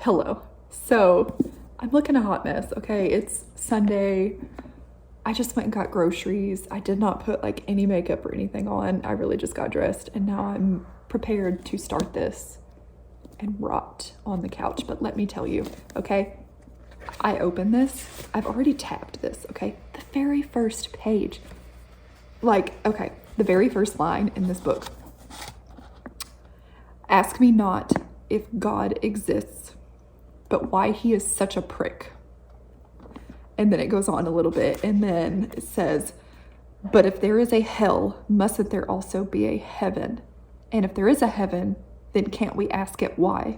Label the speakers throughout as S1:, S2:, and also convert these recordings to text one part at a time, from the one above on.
S1: Hello. So, I'm looking a hot mess, okay? It's Sunday. I just went and got groceries. I did not put like any makeup or anything on. I really just got dressed and now I'm prepared to start this and rot on the couch. But let me tell you, okay? I opened this. I've already tapped this, okay? The very first page. Okay, the very first line in this book. Ask me not if God exists, but why he is such a prick. And then it goes on a little bit and then it says, but if there is a hell, mustn't there also be a heaven? And if there is a heaven, then can't we ask it why?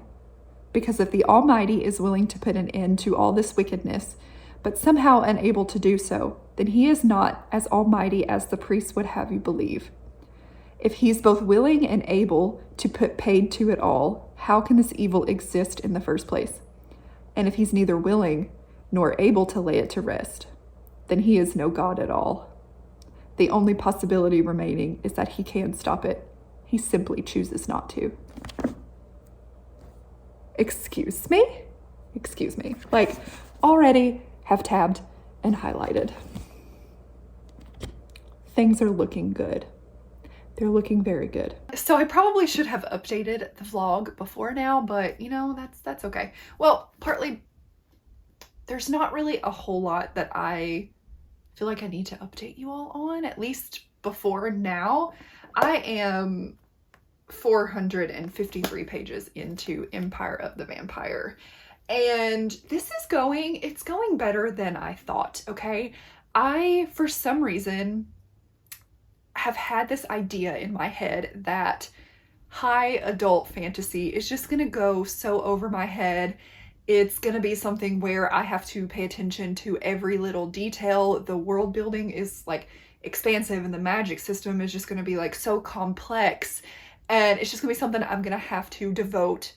S1: Because if the Almighty is willing to put an end to all this wickedness, but somehow unable to do so, then he is not as almighty as the priests would have you believe. If he's both willing and able to put paid to it all, how can this evil exist in the first place? And if he's neither willing nor able to lay it to rest, then he is no God at all. The only possibility remaining is that he can stop it. He simply chooses not to. Excuse me? Excuse me. Already have tabbed and highlighted. Things are looking good. They're looking very good. So I probably should have updated the vlog before now, but you know, that's okay. Well, partly there's not really a whole lot that I feel like I need to update you all on, at least before now. I am 453 pages into Empire of the Vampire. And it's going better than I thought, okay? I, for some reason, have had this idea in my head that high adult fantasy is just gonna go so over my head. It's gonna be something where I have to pay attention to every little detail. The world building is expansive and the magic system is just gonna be so complex. And it's just gonna be something I'm gonna have to devote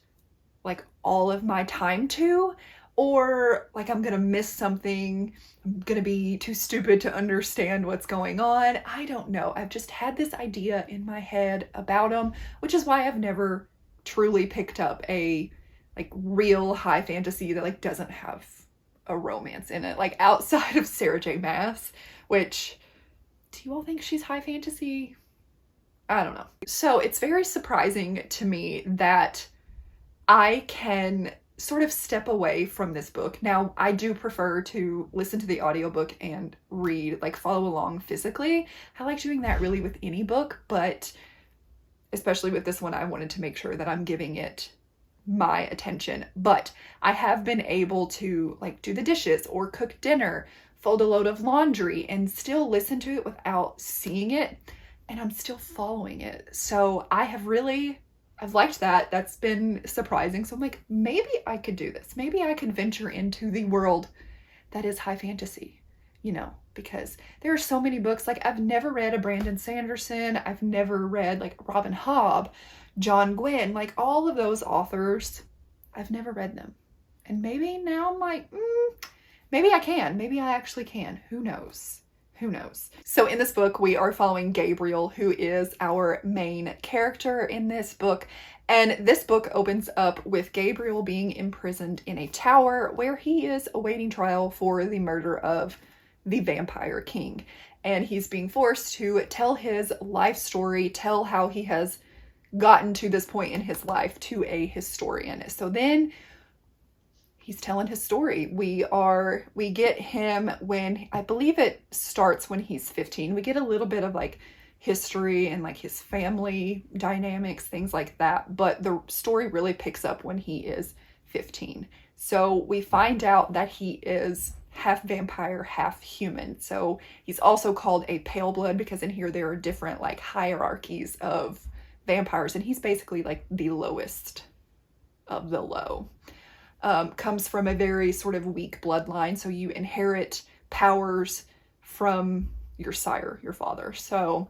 S1: all of my time to, or I'm gonna miss something. I'm gonna be too stupid to understand what's going on. I don't know. I've just had this idea in my head about them, which is why I've never truly picked up a real high fantasy that doesn't have a romance in it. Outside of Sarah J. Maas, which, do you all think she's high fantasy? I don't know. So it's very surprising to me that I can sort of step away from this book. Now, I do prefer to listen to the audiobook and read, follow along physically. I like doing that really with any book, but especially with this one, I wanted to make sure that I'm giving it my attention. But I have been able to do the dishes or cook dinner, fold a load of laundry, and still listen to it without seeing it, and I'm still following it. So I've liked that. That's been surprising. So I'm maybe I could do this. Maybe I could venture into the world that is high fantasy, because there are so many books. I've never read a Brandon Sanderson. I've never read Robin Hobb, John Gwynne, all of those authors. I've never read them. And maybe now I'm maybe I can. Maybe I actually can. Who knows? Who knows? So in this book, we are following Gabriel, who is our main character in this book. And this book opens up with Gabriel being imprisoned in a tower where he is awaiting trial for the murder of the Vampire King. And he's being forced to tell his life story, tell how he has gotten to this point in his life to a historian. So then he's telling his story. We get him when, I believe it starts when he's 15. We get a little bit of history and his family dynamics, things like that. But the story really picks up when he is 15. So we find out that he is half vampire, half human. So he's also called a pale blood because in here there are different hierarchies of vampires. And he's basically the lowest of the low. Comes from a very sort of weak bloodline. So you inherit powers from your sire, your father. So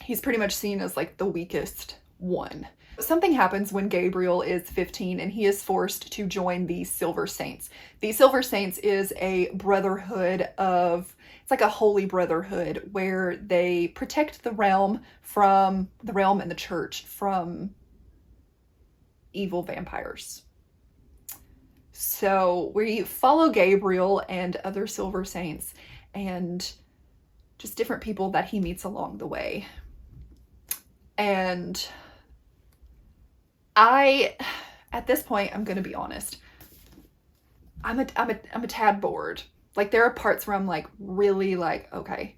S1: he's pretty much seen as the weakest one. Something happens when Gabriel is 15 and he is forced to join the Silver Saints. The Silver Saints is a brotherhood it's a holy brotherhood where they protect the realm and the church from evil vampires. So we follow Gabriel and other Silver Saints and just different people that he meets along the way. And at this point, I'm going to be honest, I'm a tad bored. Like, there are parts where I'm like, really, like, okay,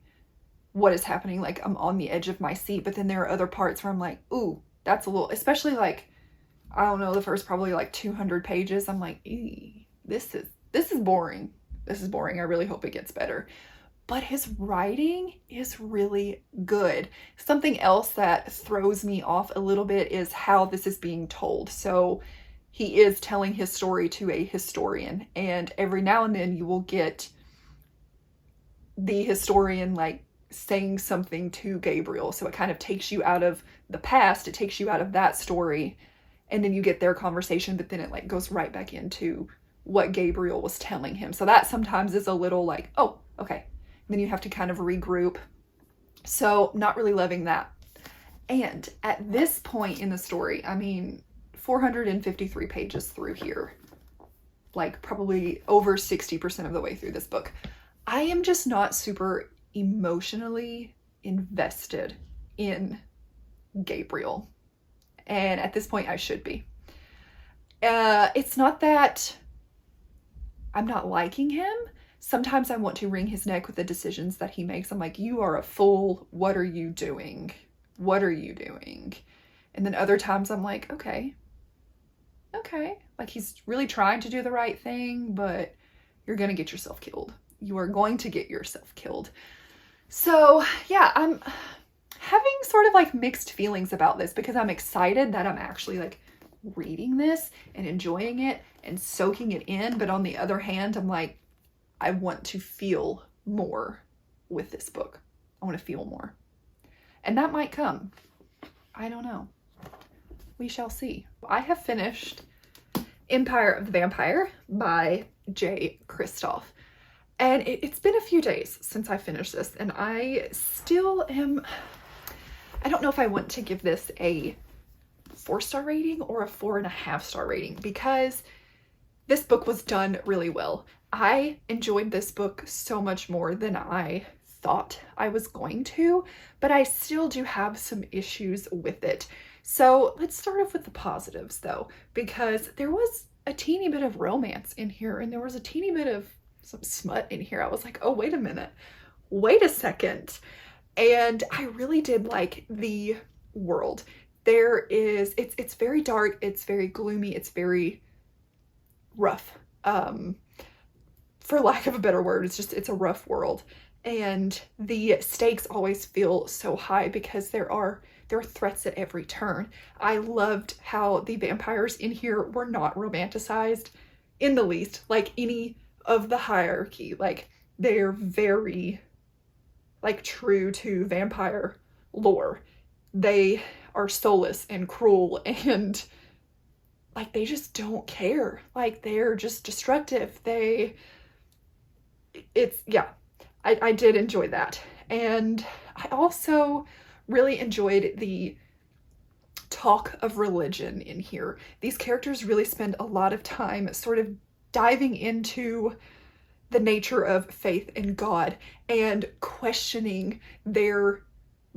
S1: what is happening? Like, I'm on the edge of my seat. But then there are other parts where I'm like, ooh, that's a little, especially like, I don't know, the first probably like 200 pages. I'm like, this is boring. This is boring. I really hope it gets better. But his writing is really good. Something else that throws me off a little bit is how this is being told. So he is telling his story to a historian, and every now and then you will get the historian like saying something to Gabriel. So it kind of takes you out of the past, it takes you out of that story, and then you get their conversation, but then it like goes right back into what Gabriel was telling him. So that sometimes is a little like, oh, okay. Then you have to kind of regroup. So not really loving that. And at this point in the story, I mean, 453 pages through here, like probably over 60% of the way through this book, I am just not super emotionally invested in Gabriel. And at this point, I should be. It's not that I'm not liking him. Sometimes I want to wring his neck with the decisions that he makes. I'm like, you are a fool. What are you doing? What are you doing? And then other times I'm like, okay. Like, he's really trying to do the right thing, but you're going to get yourself killed. You are going to get yourself killed. So yeah, I'm having sort of like mixed feelings about this because I'm excited that I'm actually like reading this and enjoying it and soaking it in. But on the other hand, I'm like, I want to feel more with this book. I want to feel more. And that might come. I don't know. We shall see. I have finished Empire of the Vampire by J. Kristoff. And it's been a few days since I finished this, and I still am, I don't know if I want to give this a 4-star rating or a 4.5-star rating, because this book was done really well. I enjoyed this book so much more than I thought I was going to, but I still do have some issues with it. So let's start off with the positives though, because there was a teeny bit of romance in here, and there was a teeny bit of some smut in here. I was like, oh, wait a minute. Wait a second. And I really did like the world. It's very dark, it's very gloomy, it's very rough. For lack of a better word, it's a rough world. And the stakes always feel so high because there are threats at every turn. I loved how the vampires in here were not romanticized in the least, like any of the hierarchy. Like, they're very like true to vampire lore. They are soulless and cruel, and like they just don't care. Like, they're just destructive. I did enjoy that. And I also really enjoyed the talk of religion in here. These characters really spend a lot of time sort of diving into the nature of faith in God and questioning their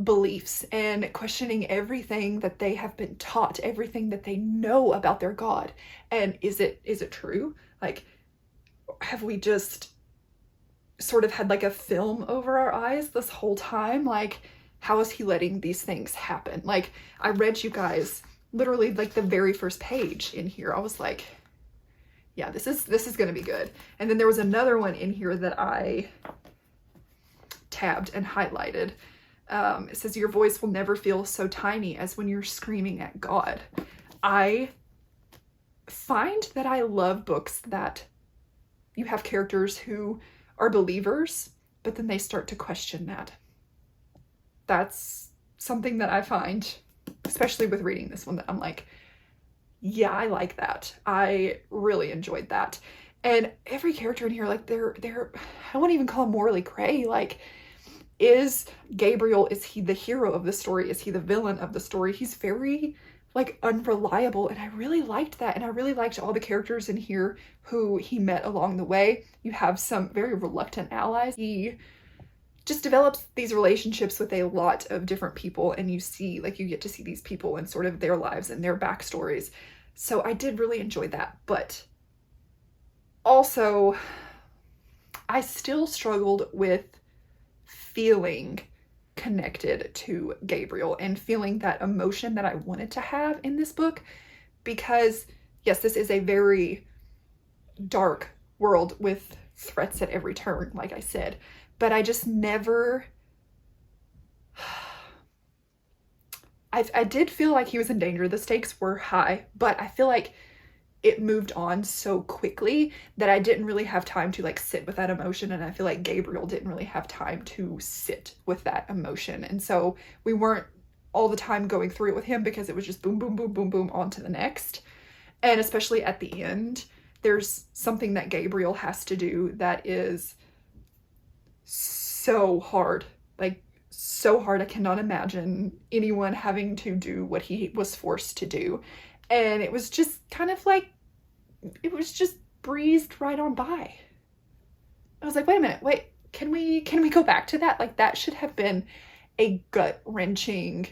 S1: beliefs and questioning everything that they have been taught, everything that they know about their God. And is it true? Like, have we just sort of had like a film over our eyes this whole time? Like, how is he letting these things happen? Like, I read you guys literally like the very first page in here. I was like, yeah, this is gonna be good. And then there was another one in here that I tabbed and highlighted. It says, your voice will never feel so tiny as when you're screaming at God. I find that I love books that you have characters who are believers, but then they start to question that. That's something that I find, especially with reading this one, that I'm like, yeah, I like that. I really enjoyed that. And every character in here, like they're I wouldn't even call them morally gray. Like, is Gabriel, is he the hero of the story? Is he the villain of the story? He's very like unreliable, and I really liked that. And I really liked all the characters in here who he met along the way. You have some very reluctant allies. He just develops these relationships with a lot of different people, and you see, like, you get to see these people and sort of their lives and their backstories. So I did really enjoy that. But also, I still struggled with feeling connected to Gabriel and feeling that emotion that I wanted to have in this book, because yes, this is a very dark world with threats at every turn, like I said, but I just never I did feel like he was in danger. The stakes were high, but I feel like it moved on so quickly that I didn't really have time to like sit with that emotion, and I feel like Gabriel didn't really have time to sit with that emotion, and so we weren't all the time going through it with him because it was just boom, boom, boom, boom, boom, on to the next. And especially at the end, there's something that Gabriel has to do that is so hard, like so hard. I cannot imagine anyone having to do what he was forced to do. And it was just kind of like, it was just breezed right on by. I was like, wait a minute, wait, can we go back to that? Like, that should have been a gut-wrenching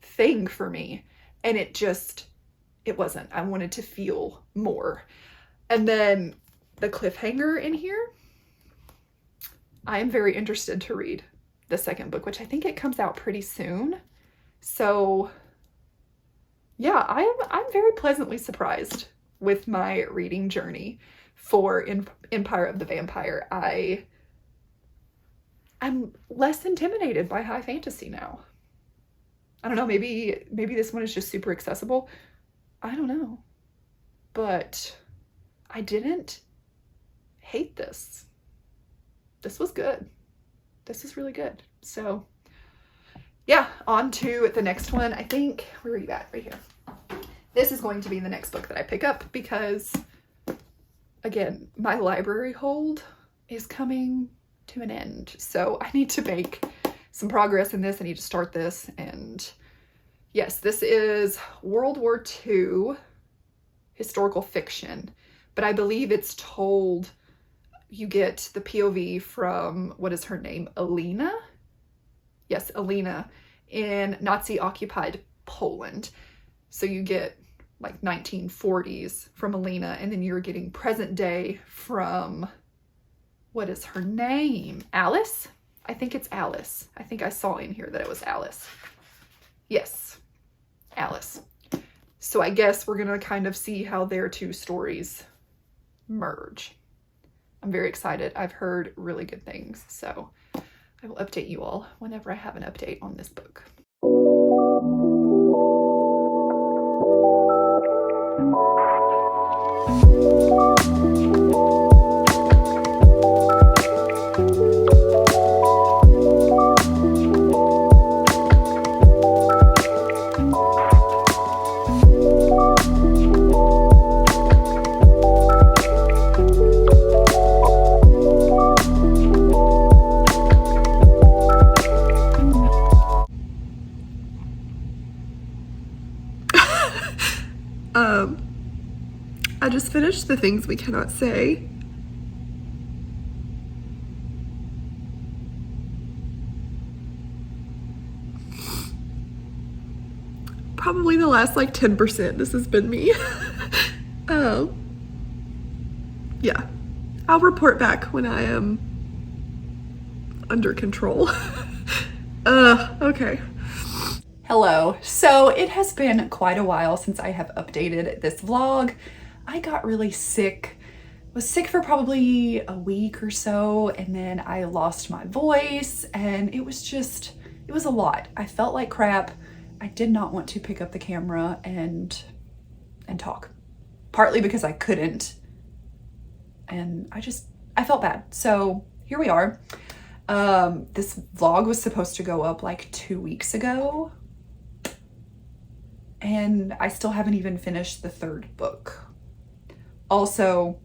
S1: thing for me. And it wasn't. I wanted to feel more. And then the cliffhanger in here, I am very interested to read the second book, which I think it comes out pretty soon. So yeah, I'm very pleasantly surprised with my reading journey for Empire of the Vampire. I'm less intimidated by high fantasy now. I don't know, maybe this one is just super accessible. I don't know. But I didn't hate this. This was good. This is really good. So yeah, on to the next one. I think, where are you at? Right here. This is going to be the next book that I pick up because, again, my library hold is coming to an end. So I need to make some progress in this. I need to start this. And yes, this is World War II historical fiction, but I believe it's told, you get the POV from, what is her name? Alina? Yes, Alina, in Nazi-occupied Poland. So you get like 1940s from Alina, and then you're getting present day from, what is her name? Alice? I think it's Alice. I think I saw in here that it was Alice. Yes, Alice. So I guess we're gonna kind of see how their two stories merge. I'm very excited. I've heard really good things, so I will update you all whenever I have an update on this book. I just finished The Things We Cannot Say. Probably the last like 10% this has been me. Yeah, I'll report back when I am under control. Okay. Hello. So it has been quite a while since I have updated this vlog. I got really sick, was sick for probably a week or so, and then I lost my voice, and it was a lot. I felt like crap. I did not want to pick up the camera and talk, partly because I couldn't, and I felt bad. So here we are. This vlog was supposed to go up like 2 weeks ago, and I still haven't even finished the third book. Also,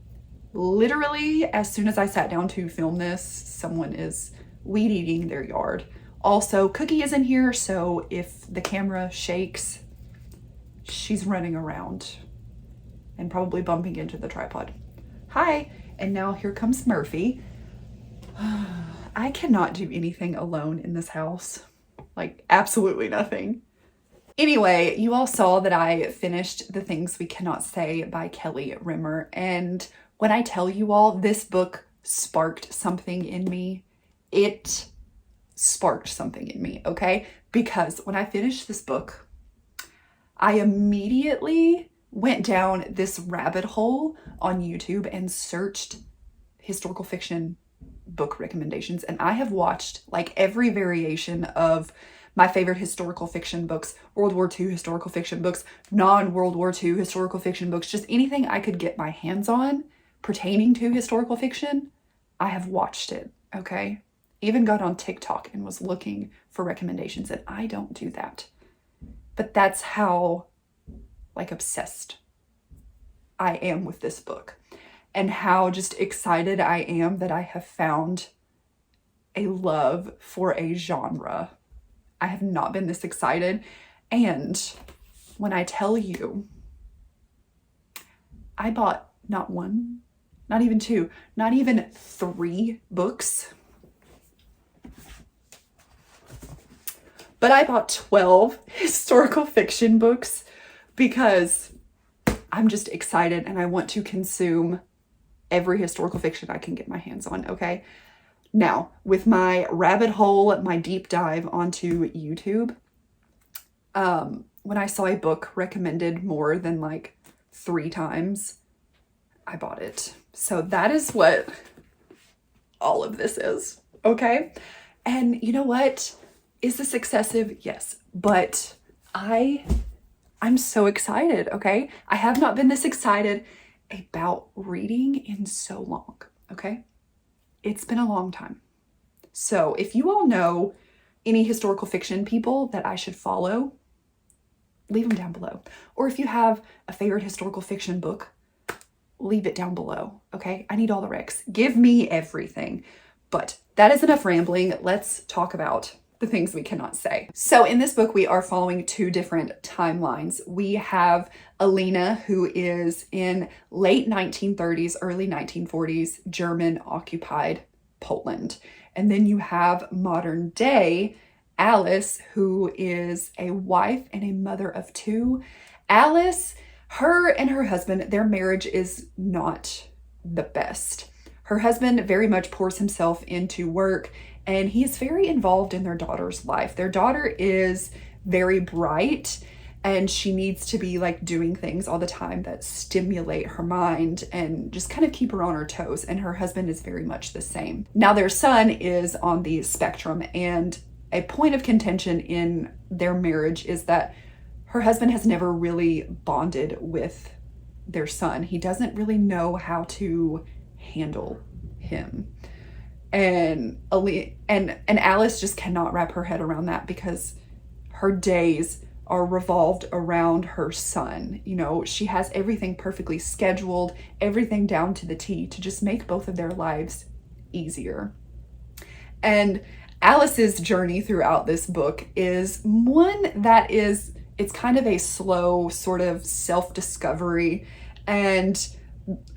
S1: literally, as soon as I sat down to film this, someone is weed eating their yard. Also, Cookie is in here, so if the camera shakes, she's running around and probably bumping into the tripod. Hi, and now here comes Murphy. I cannot do anything alone in this house. Like, absolutely nothing. Anyway, you all saw that I finished The Things We Cannot Say by Kelly Rimmer. And when I tell you all, this book sparked something in me. It sparked something in me, okay? Because when I finished this book, I immediately went down this rabbit hole on YouTube and searched historical fiction book recommendations. And I have watched like every variation of my favorite historical fiction books, World War II historical fiction books, non-World War II historical fiction books, just anything I could get my hands on pertaining to historical fiction, I have watched it, okay? Even got on TikTok and was looking for recommendations, and I don't do that. But that's how, like, obsessed I am with this book, and how just excited I am that I have found a love for a genre. I have not been this excited. And when I tell you, I bought not one, not even two, not even 3 books, but I bought 12 historical fiction books because I'm just excited and I want to consume every historical fiction I can get my hands on, okay? Now, with my rabbit hole, my deep dive onto YouTube, when I saw a book recommended more than like 3 times, I bought it. So that is what all of this is, okay? And you know what? Is this excessive? Yes, but I'm so excited, okay? I have not been this excited about reading in so long, okay? It's been a long time. So if you all know any historical fiction people that I should follow, leave them down below. Or if you have a favorite historical fiction book, leave it down below, okay? I need all the recs. Give me everything. But that is enough rambling. Let's talk about The Things We Cannot Say. So in this book, we are following 2 different timelines. We have Alina, who is in late 1930s, early 1940s, German-occupied Poland. And then you have modern day Alice, who is a wife and a mother of 2. Alice, her and her husband, their marriage is not the best. Her husband very much pours himself into work, and he is very involved in their daughter's life. Their daughter is very bright, and she needs to be like doing things all the time that stimulate her mind and just kind of keep her on her toes. And her husband is very much the same. Now their son is on the spectrum, and a point of contention in their marriage is that her husband has never really bonded with their son. He doesn't really know how to handle him. And Alice just cannot wrap her head around that because her days are revolved around her son. You know, she has everything perfectly scheduled, everything down to the T to just make both of their lives easier. And Alice's journey throughout this book is one that it's kind of a slow sort of self-discovery and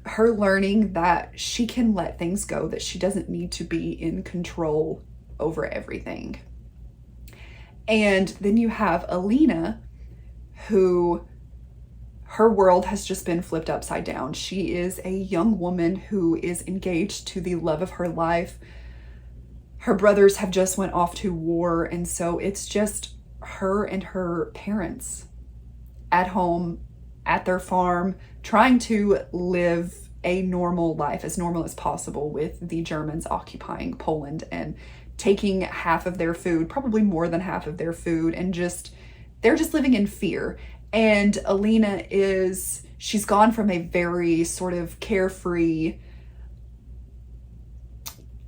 S1: her learning that she can let things go, that she doesn't need to be in control over everything. And then you have Alina, who her world has just been flipped upside down. She is a young woman who is engaged to the love of her life. Her brothers have just went off to war, and so it's just her and her parents at home at their farm, trying to live a normal life, as normal as possible, with the Germans occupying Poland and taking half of their food, probably more than half of their food, and they're just living in fear. And Alina she's gone from a very sort of carefree,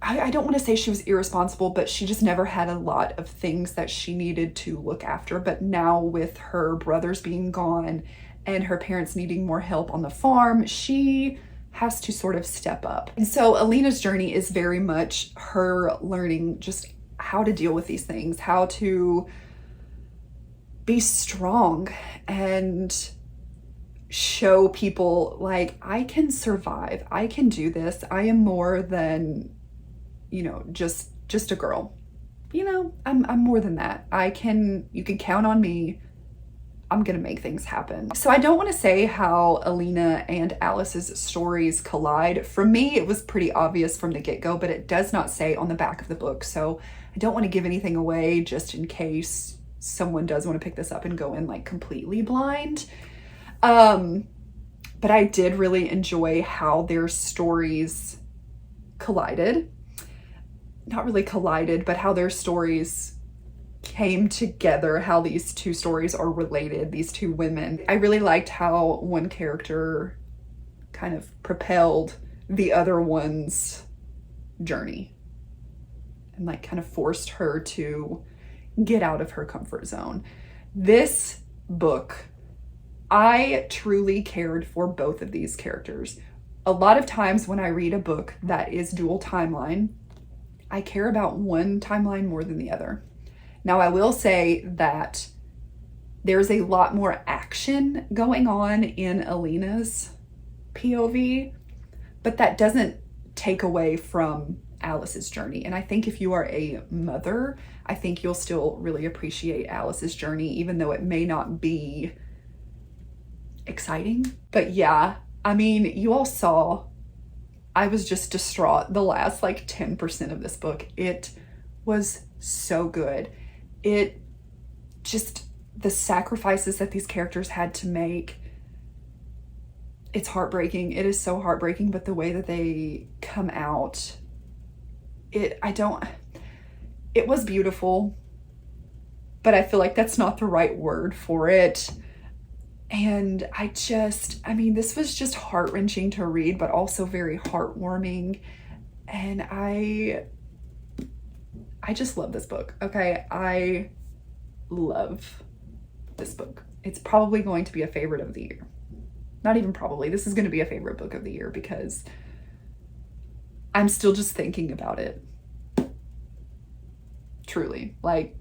S1: I don't want to say she was irresponsible, but she just never had a lot of things that she needed to look after. But now with her brothers being gone and her parents needing more help on the farm, she has to sort of step up. And so Alina's journey is very much her learning just how to deal with these things, how to be strong and show people like, I can survive. I can do this. I am more than, just a girl. I'm more than that. You can count on me. I'm gonna make things happen. So I don't want to say how Alina and Alice's stories collide. For me, it was pretty obvious from the get-go, but it does not say on the back of the book. So I don't want to give anything away just in case someone does want to pick this up and go in like completely blind. But I did really enjoy how their stories collided. Not really collided, but how their stories came together, how these two stories are related, these two women. I really liked how one character kind of propelled the other one's journey and like kind of forced her to get out of her comfort zone. This book, I truly cared for both of these characters. A lot of times when I read a book that is dual timeline, I care about one timeline more than the other. Now, I will say that there's a lot more action going on in Alina's POV, but that doesn't take away from Alice's journey. And I think if you are a mother, I think you'll still really appreciate Alice's journey, even though it may not be exciting. But yeah, I mean, you all saw, I was just distraught the last like 10% of this book. It was so good. It just, the sacrifices that these characters had to make, it's heartbreaking. It is so heartbreaking, but the way that they come out, it was beautiful, but I feel like that's not the right word for it. And this was just heart-wrenching to read, but also very heartwarming. And I just love this book. Okay, I love this book. It's probably going to be a favorite of the year. Not even probably. This is going to be a favorite book of the year because I'm still just thinking about it. Truly. Like,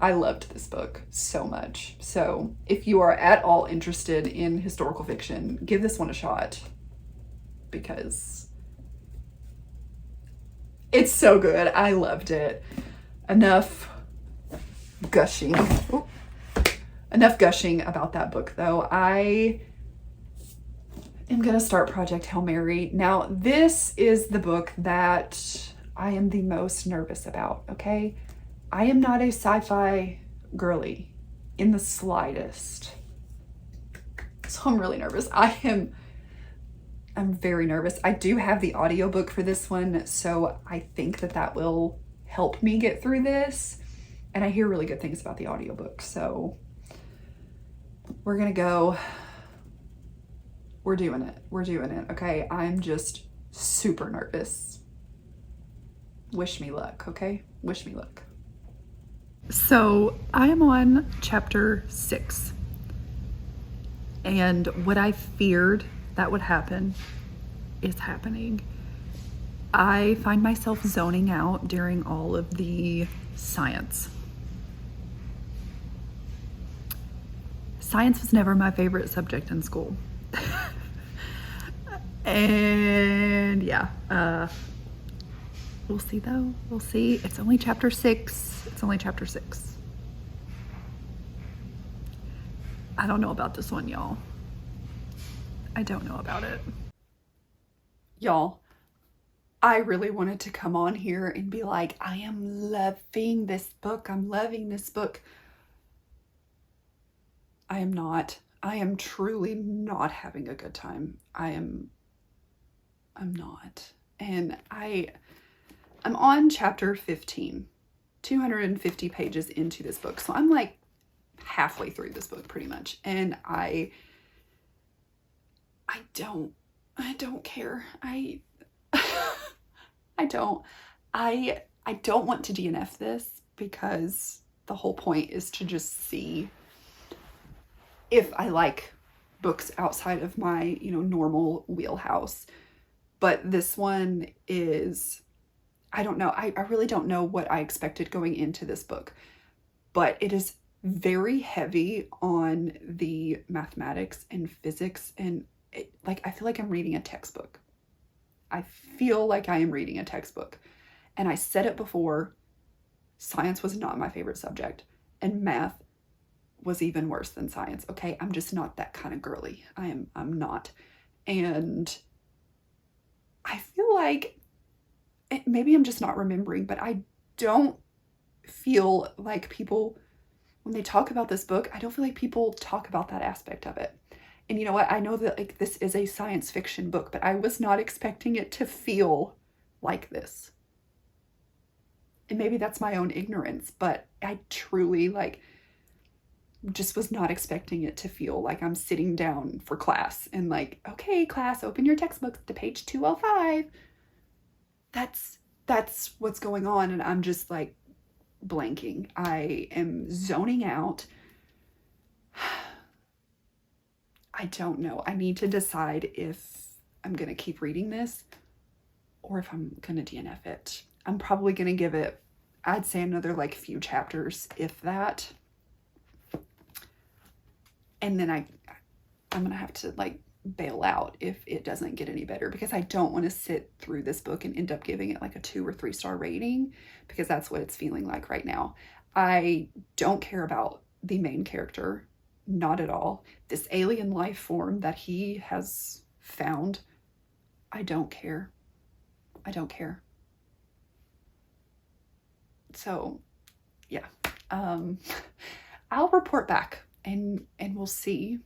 S1: I loved this book so much. So if you are at all interested in historical fiction, give this one a shot because it's so good. I loved it. Enough gushing about that book though. I am gonna start Project Hail Mary. Now, this is the book that I am the most nervous about, okay? I am not a sci-fi girly in the slightest. So I'm really nervous. I'm very nervous. I do have the audiobook for this one, so I think that will help me get through this. And I hear really good things about the audiobook, so we're gonna go. We're doing it, okay? I'm just super nervous. Wish me luck, okay? Wish me luck. So I am on chapter 6. And what I feared that would happen is happening. I find myself zoning out during all of the science. Science was never my favorite subject in school. And yeah, we'll see though. We'll see. It's only chapter 6. I don't know about this one, y'all. I don't know about it. Y'all, I really wanted to come on here and be like, I am loving this book. I'm loving this book. I am not. I am truly not having a good time. I'm not. And I'm on chapter 15, 250 pages into this book. So I'm like halfway through this book pretty much. And I don't care. I don't want to DNF this because the whole point is to just see if I like books outside of my, normal wheelhouse. But this one is, I don't know. I really don't know what I expected going into this book, but it is very heavy on the mathematics and physics, and I feel like I'm reading a textbook. I feel like I am reading a textbook. And I said it before, science was not my favorite subject, and math was even worse than science. Okay, I'm just not that kind of girly. I'm not. And I feel like maybe I'm just not remembering, but I don't feel like people, when they talk about this book, I don't feel like people talk about that aspect of it. And you know what? I know that like this is a science fiction book, but I was not expecting it to feel like this. And maybe that's my own ignorance, but I truly like just was not expecting it to feel like I'm sitting down for class and like, okay, class, open your textbooks to page 205. That's what's going on. And I'm just like blanking. I am zoning out. I don't know. I need to decide if I'm going to keep reading this or if I'm going to DNF it. I'm probably going to give it, I'd say, another like few chapters, if that. And then I'm going to have to like bail out if it doesn't get any better, because I don't want to sit through this book and end up giving it like a 2 or 3 star rating, because that's what it's feeling like right now. I don't care about the main character, not at all. This alien life form that he has found, I don't care. I don't care. So yeah, I'll report back and we'll see.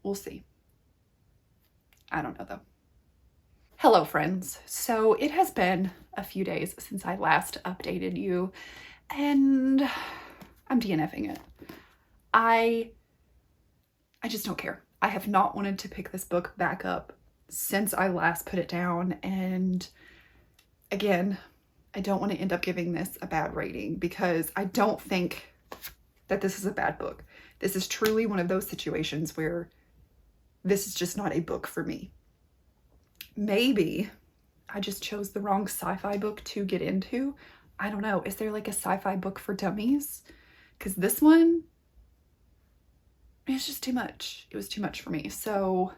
S1: We'll see. I don't know though. Hello friends. So it has been a few days since I last updated you, and I'm DNFing it. I just don't care. I have not wanted to pick this book back up since I last put it down, and again, I don't want to end up giving this a bad rating, because I don't think that this is a bad book. This is truly one of those situations where this is just not a book for me. Maybe I just chose the wrong sci-fi book to get into. I don't know. Is there like a sci-fi book for dummies? Because this one, it's just too much. It was too much for me. So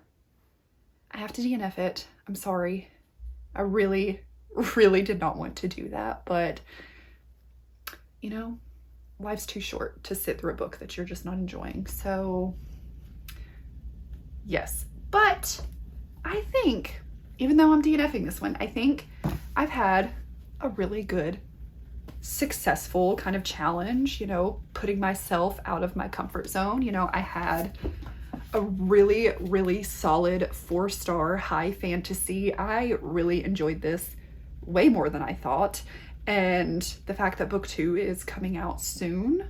S1: I have to DNF it. I'm sorry. I really did not want to do that, but you know, life's too short to sit through a book that you're just not enjoying. So yes, but I think, even though I'm DNFing this one, I think I've had a really good, successful kind of challenge, you know, putting myself out of my comfort zone. You know, I had a really solid 4-star high fantasy. I really enjoyed this way more than I thought. And the fact that book 2 is coming out soon,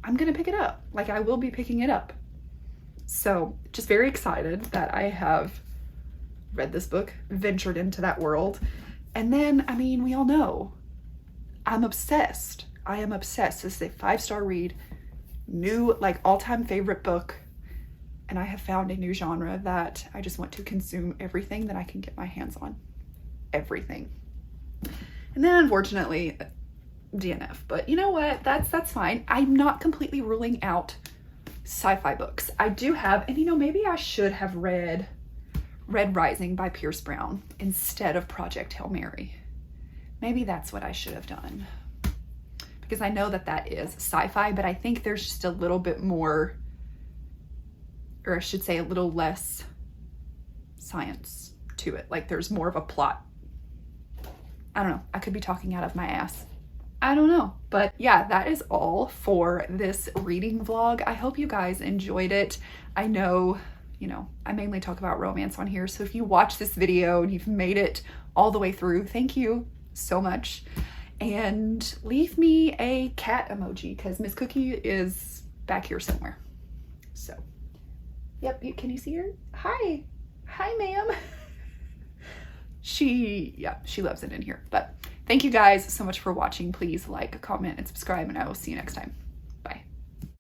S1: I'm gonna pick it up. Like, I will be picking it up. So just very excited that I have read this book, ventured into that world. And then, I mean, we all know I'm obsessed. I am obsessed. This is a 5-star read, new, like, all-time favorite book. And I have found a new genre that I just want to consume everything that I can get my hands on. Everything. And then unfortunately, DNF. But you know what? That's fine. I'm not completely ruling out sci-fi books. I do have, and you know, maybe I should have read Red Rising by Pierce Brown instead of Project Hail Mary. Maybe that's what I should have done, because I know that that is sci-fi, but I think there's just a little bit more, or I should say a little less science to it. Like, there's more of a plot. I don't know. I could be talking out of my ass. I don't know. But yeah, that is all for this reading vlog. I hope you guys enjoyed it. I know, you know, I mainly talk about romance on here. So if you watch this video and you've made it all the way through, thank you so much. And leave me a cat emoji, because Miss Cookie is back here somewhere. So, yep, can you see her? Hi. Hi, ma'am. She loves it in here. But thank you guys so much for watching. Please like, comment, and subscribe, and I will see you next time.